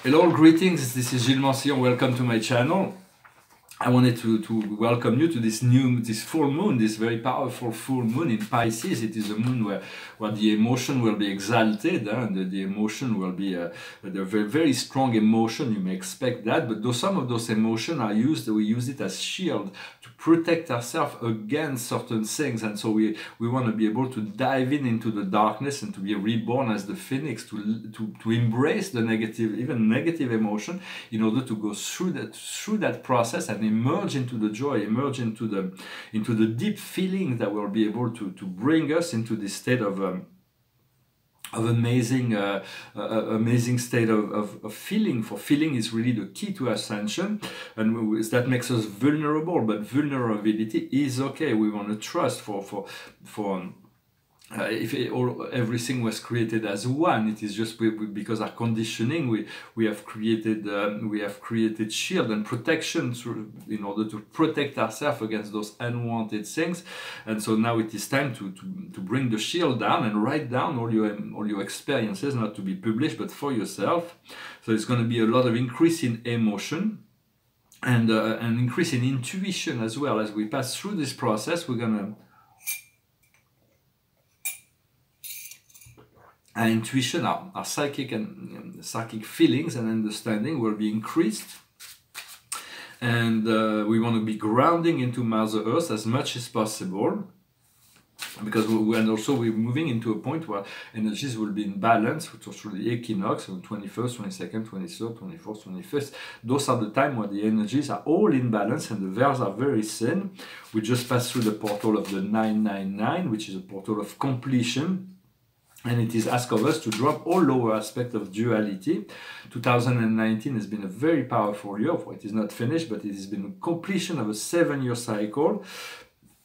Hello, greetings, this is Gillesmansillon, welcome to my channel. I wanted to welcome you to this full moon, this very powerful full moon in Pisces. It is a moon where the emotion will be exalted, and the emotion will be a very, very strong emotion. You may expect that, but though some of those emotions are used, we use it as shield to protect ourselves against certain things. And so we want to be able to dive into the darkness and to be reborn as the phoenix, to embrace the negative, even negative emotion, in order to go through that process and emerge into the joy, emerge into the deep feeling that will be able to bring us into this state of amazing state of feeling. For feeling is really the key to ascension, and that makes us vulnerable, but vulnerability is okay. We want to trust if everything was created as one. It is just because our conditioning, we have created shield and protection in order to protect ourselves against those unwanted things. And so now it is time to bring the shield down and write down all your experiences, not to be published but for yourself. So it's going to be a lot of increase in emotion and an increase in intuition as well. As we pass through this process, we're going to our intuition, our psychic and psychic feelings and understanding will be increased, and we want to be grounding into Mother Earth as much as possible, because we're moving into a point where energies will be in balance, which is through the equinox on 21st, 22nd, 23rd, 24th, 25th. Those are the time where the energies are all in balance and the veils are very thin. We just passed through the portal of the 999, which is a portal of completion. And it is asked of us to drop all lower aspects of duality. 2019 has been a very powerful year. It is not finished, but it has been a completion of a 7-year cycle.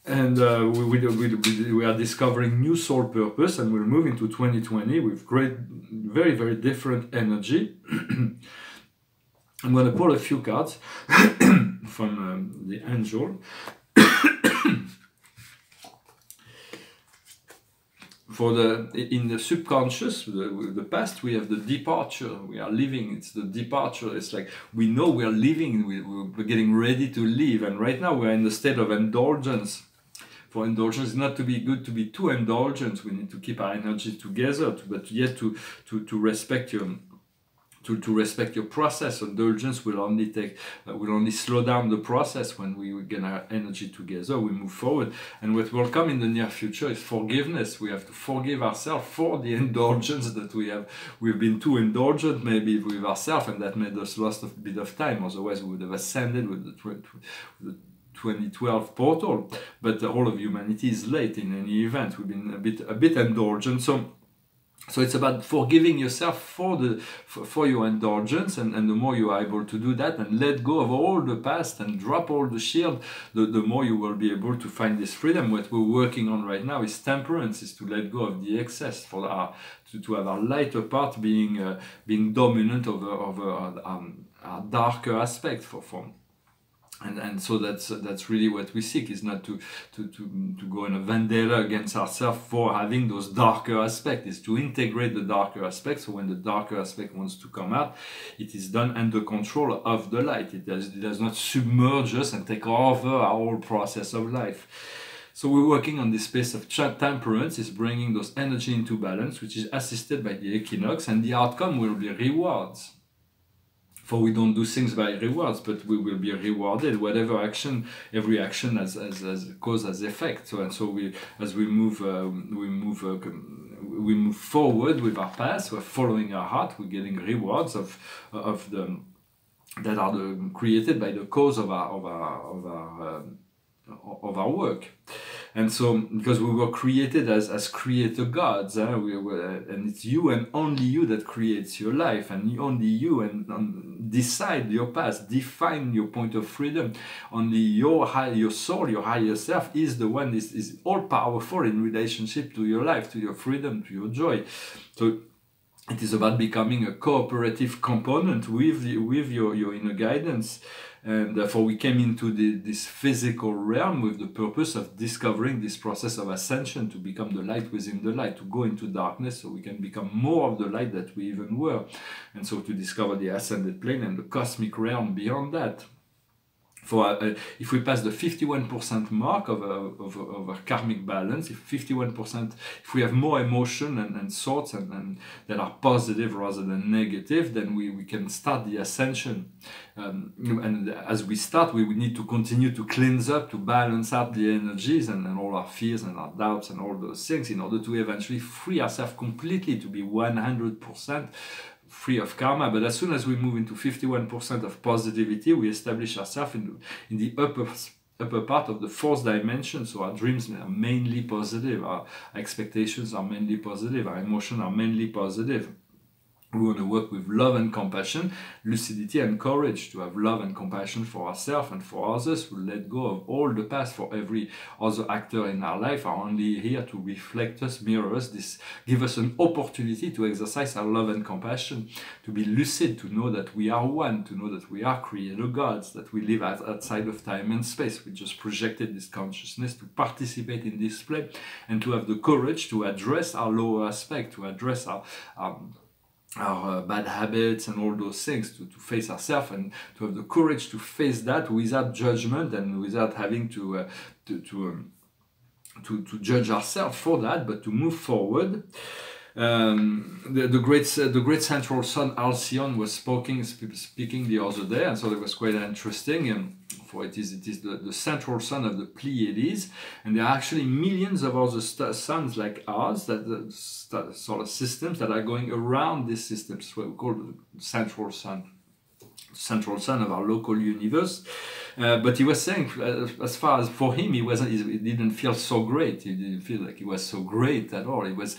And we are discovering new soul purpose, and we'll move into 2020 with great, very, very different energy. I'm going to pull a few cards from the angel. In the subconscious, the past, we have the departure. We are leaving. It's the departure. It's like we know we are leaving. We're getting ready to leave. And right now we're in the state of indulgence. For indulgence, not to be good to be too indulgent. We need to keep our energy together, but yet to respect your process. Indulgence will only slow down the process. When we get our energy together, we move forward. And what will come in the near future is forgiveness. We have to forgive ourselves for the indulgence that we have. We've been too indulgent maybe with ourselves, and that made us lost a bit of time. Otherwise we would have ascended with the 2012 portal. But all of humanity is late in any event. We've been a bit indulgent. So it's about forgiving yourself for your indulgence, and the more you are able to do that and let go of all the past and drop all the shield, the more you will be able to find this freedom. What we're working on right now is temperance, is to let go of the excess, to have our lighter part being dominant over our darker aspect and so that's really what we seek, is not to go in a vendetta against ourselves for having those darker aspects, is to integrate the darker aspects. So when the darker aspect wants to come out, it is done under control of the light. It does not submerge us and take over our whole process of life. So we're working on this space of temperance, is bringing those energy into balance, which is assisted by the equinox, and the outcome will be rewards. For we don't do things by rewards, but we will be rewarded. Whatever action, every action has cause as effect. So as we move forward with our path. We're following our heart. We're getting rewards that are created by the cause of our work. And so, because we were created as creator gods, and it's you and only you that creates your life, and only you and decide your path, define your point of freedom. Only your soul, your higher self, is the one is all powerful in relationship to your life, to your freedom, to your joy. So it is about becoming a cooperative component with your inner guidance. And therefore we came into this physical realm with the purpose of discovering this process of ascension, to become the light within the light, to go into darkness so we can become more of the light that we even were. And so to discover the ascended plane and the cosmic realm beyond that. For if we pass the 51% mark of our karmic balance, if 51%, if we have more emotion and thoughts and that are positive rather than negative, then we can start the ascension. And as we start, we need to continue to cleanse up, to balance out the energies and all our fears and our doubts and all those things, in order to eventually free ourselves completely, to be 100% free of karma. But as soon as we move into 51% of positivity, we establish ourselves in the upper part of the fourth dimension. So our dreams are mainly positive, our expectations are mainly positive, our emotions are mainly positive. We want to work with love and compassion, lucidity and courage, to have love and compassion for ourselves and for others. We let go of all the past. For every other actor in our life are only here to reflect us, mirror us, give us an opportunity to exercise our love and compassion, to be lucid, to know that we are one, to know that we are creator gods, that we live outside of time and space. We just projected this consciousness to participate in this play, and to have the courage to address our lower aspect, to address our bad habits and all those things, to face ourselves, and to have the courage to face that without judgment and without having to judge ourselves for that, but to move forward. The great central sun Alcyone was speaking the other day, and so it was quite interesting. And for it is the central sun of the Pleiades, and there are actually millions of other suns like ours, that solar systems that are going around this system. So we call the central sun of our local universe. But he was saying, as far as for him, he didn't feel so great. He didn't feel like he was so great at all. He was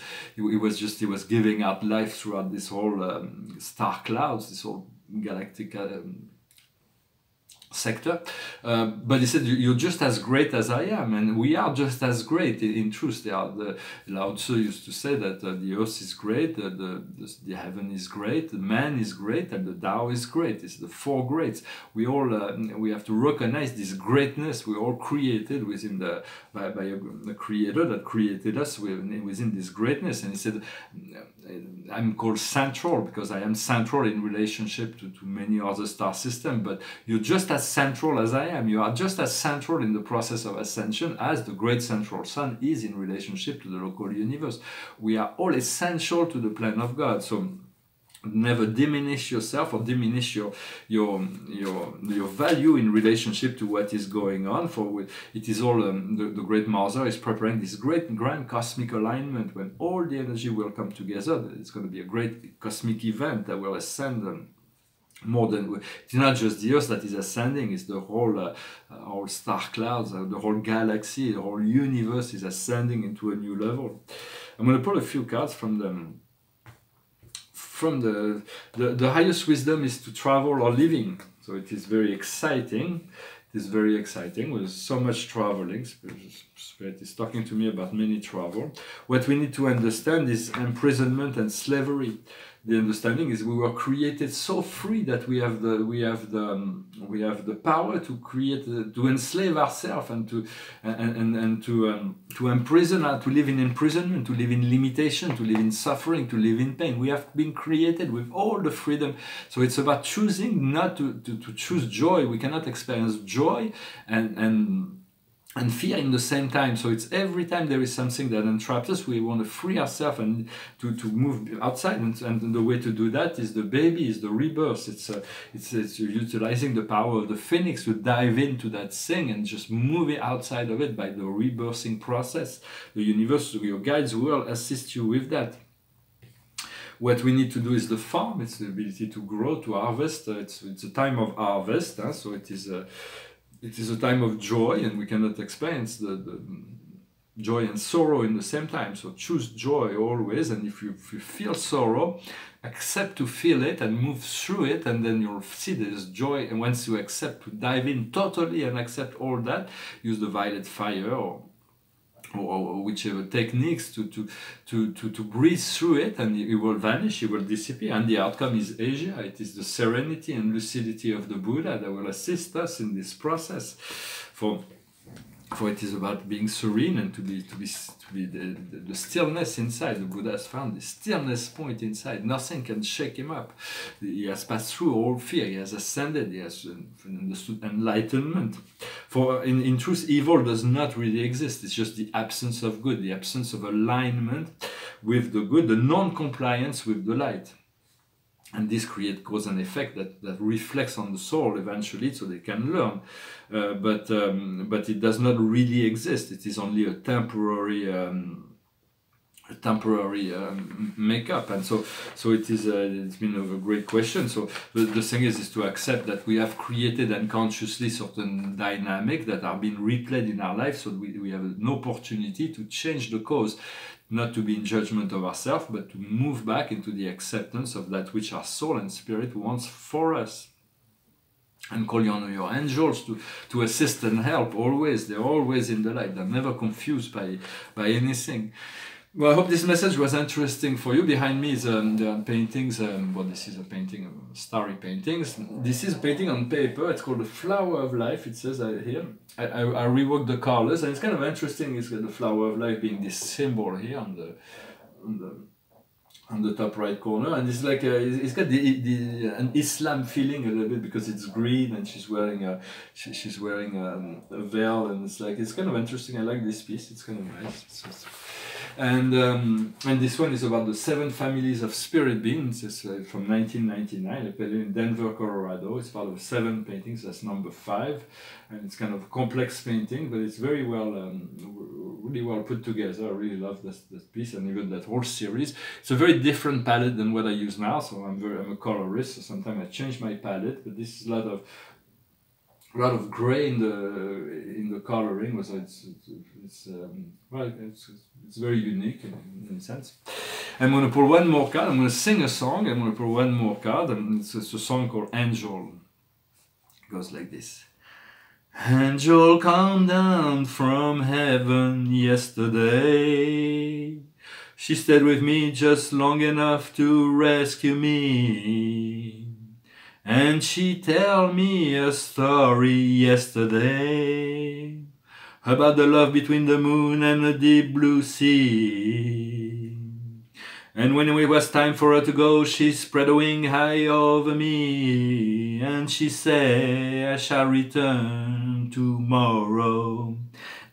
giving out life throughout this whole star clouds, this whole galactic sector, but he said, you're just as great as I am, and we are just as great. In truth, Lao Tzu used to say that the earth is great, the heaven is great, the man is great, and the Tao is great. It's the four greats. We all we have to recognize this greatness. We're all created within by a creator that created us within this greatness. And he said, I'm called central because I am central in relationship to many other star systems, but you're just as central as I am. You are just as central in the process of ascension as the great central sun is in relationship to the local universe. We are all essential to the plan of God. So never diminish yourself or diminish your value in relationship to what is going on. For it is all the Great Mother is preparing this great grand cosmic alignment when all the energy will come together. It's going to be a great cosmic event that will ascend more than, it's not just the Earth that is ascending, it's the whole star clouds, the whole galaxy, the whole universe is ascending into a new level. I'm going to pull a few cards from the highest wisdom is to travel or living. So it is very exciting. It is very exciting with so much traveling. Spirit is talking to me about many travel. What we need to understand is imprisonment and slavery. The understanding is we were created so free that we have the power to create, to enslave ourselves and to imprison, to live in imprisonment, to live in limitation, to live in suffering, to live in pain. We have been created with all the freedom. So it's about choosing not to choose joy. We cannot experience joy and fear in the same time. So it's every time there is something that entraps us, we want to free ourselves and to move outside. And the way to do that is the baby, is the rebirth. It's utilizing the power of the phoenix to dive into that thing and just move it outside of it by the rebirthing process. The universe, your guides will assist you with that. What we need to do is the farm. It's the ability to grow, to harvest. It's a time of harvest, so it is a time of joy, and we cannot experience the joy and sorrow in the same time. So choose joy always, and if you feel sorrow, accept to feel it and move through it, and then you'll see there's joy. And once you accept to dive in totally and accept all that, use the violet fire or whichever techniques to breathe through it, and it will vanish, it will disappear, and the outcome is Asia. It is the serenity and lucidity of the Buddha that will assist us in this process. For it is about being serene and to be the stillness inside. The Buddha has found the stillness point inside. Nothing can shake him up. He has passed through all fear. He has ascended. He has understood enlightenment. For in truth, evil does not really exist. It's just the absence of good, the absence of alignment with the good, the non-compliance with the light. And this creates cause and effect that reflects on the soul eventually, so they can learn. But it does not really exist. It is only a temporary makeup. And so it is. It's been a great question. So the thing is to accept that we have created unconsciously certain dynamics that are being replayed in our life. So we have an opportunity to change the cause. Not to be in judgment of ourselves, but to move back into the acceptance of that which our soul and spirit wants for us. And call on your angels to assist and help always. They're always in the light. They're never confused by anything. Well, I hope this message was interesting for you. Behind me is the paintings. Well, this is a painting of starry paintings. This is a painting on paper. It's called The Flower of Life. It says here. I reworked the colors, and it's kind of interesting. It's got the flower of life being this symbol here on the top right corner, and it's like it's got an Islam feeling a little bit because it's green, and she's wearing a veil, and it's kind of interesting. I like this piece. It's kind of nice. And this one is about the 7 families of spirit beings. It's from 1999. I played it in Denver, Colorado. It's part of 7 paintings. That's number 5, and it's kind of a complex painting, but it's very well, really well put together. I really love this piece, and even that whole series. It's a very different palette than what I use now. So I'm a colorist, so sometimes I change my palette. But this is a lot of gray in the coloring, so it's very unique in a sense. I'm going to pull one more card. I'm going to sing a song. I'm going to pull one more card, and it's a song called Angel. It goes like this. Angel come down from heaven yesterday. She stayed with me just long enough to rescue me. And she tell me a story yesterday about the love between the moon and the deep blue sea. And when it was time for her to go, she spread a wing high over me, and she said, I shall return tomorrow.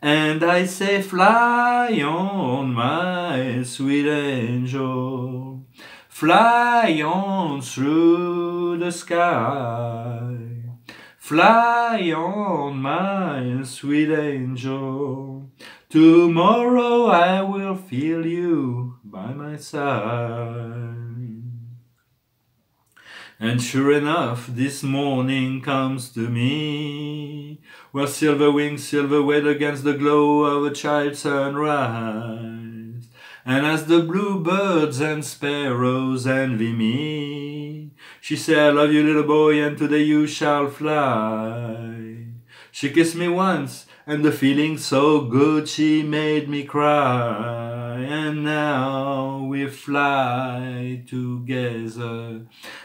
And I say, fly on, my sweet angel, fly on through the sky. Fly on, my sweet angel. Tomorrow I will feel you by my side. And sure enough, this morning comes to me, where silver wings, silver wet against the glow of a child's sunrise. And as the bluebirds and sparrows envy me, she said, I love you, little boy, and today you shall fly. She kissed me once, and the feeling so good she made me cry. And now we fly together,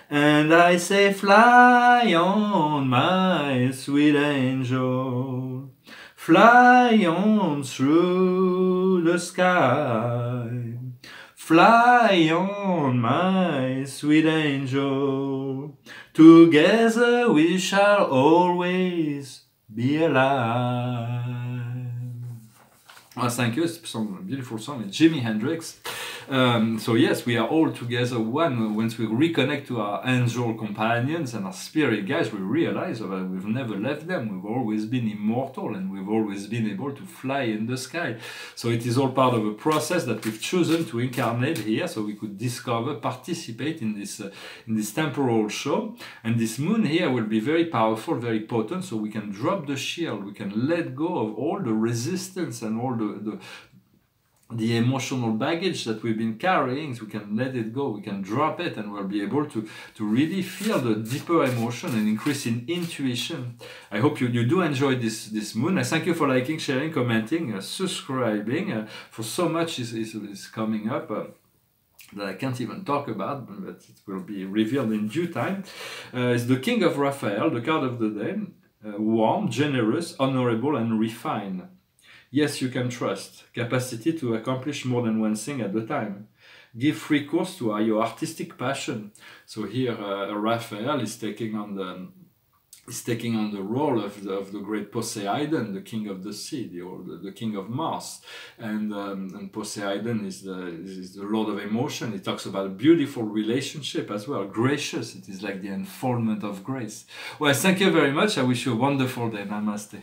and I say, fly on, my sweet angel. Fly on through the sky. Fly on, my sweet angel. Together we shall always be alive. Oh, thank you. It's a beautiful song. It's Jimi Hendrix. So yes, we are all together one. Once we reconnect to our angel companions and our spirit guides, we realize that we've never left them. We've always been immortal, and we've always been able to fly in the sky. So it is all part of a process that we've chosen to incarnate here, so we could discover, participate in this temporal show. And this moon here will be very powerful, very potent, so we can drop the shield, we can let go of all the resistance and all the the emotional baggage that we've been carrying, we can let it go, we can drop it, and we'll be able to really feel the deeper emotion and increase in intuition. I hope you do enjoy this moon. I thank you for liking, sharing, commenting, subscribing, for so much is coming up that I can't even talk about, but it will be revealed in due time. It's the King of Raphael, the card of the day. Warm, generous, honorable, and refined. Yes, you can trust. Capacity to accomplish more than one thing at a time. Give free course to your artistic passion. So here, Raphael is taking on the role of the great Poseidon, the king of the sea, the king of Mars, and Poseidon is the lord of emotion. He talks about a beautiful relationship as well, gracious. It is like the unfoldment of grace. Well, thank you very much. I wish you a wonderful day. Namaste.